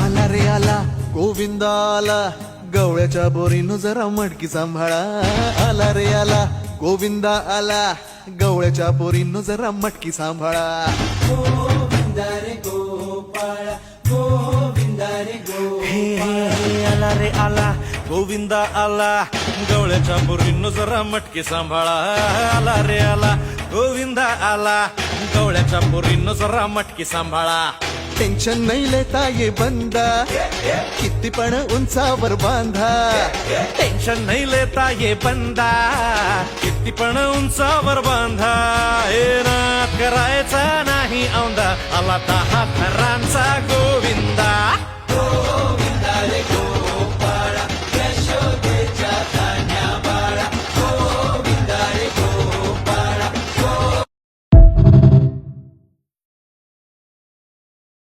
आला रे आला गोविंदा आला, गवळ्याच्या बोरीनं जरा मटकी सांभाळा. आला रे आला गोविंदा आला, गवळ्याच्या बोरीनं जरा मटकी सांभाळा. हे आला रे आला गोविंदा आला, गवळ्याच्या बोरीनं जरा मटकी सांभाळा. आला रे आला गोविंदा आला, गवळ्याच्या बोरीनं जरा मटकी सांभाळा. टेन्शन नाही लेता ये बंदा, किती पण उंचावर बांधा. टेन्शन नाही लेता ये बंदा, किती पण उंचावर बांधा. हे ना करायचा नाही औंदा, आला 10 थरांचा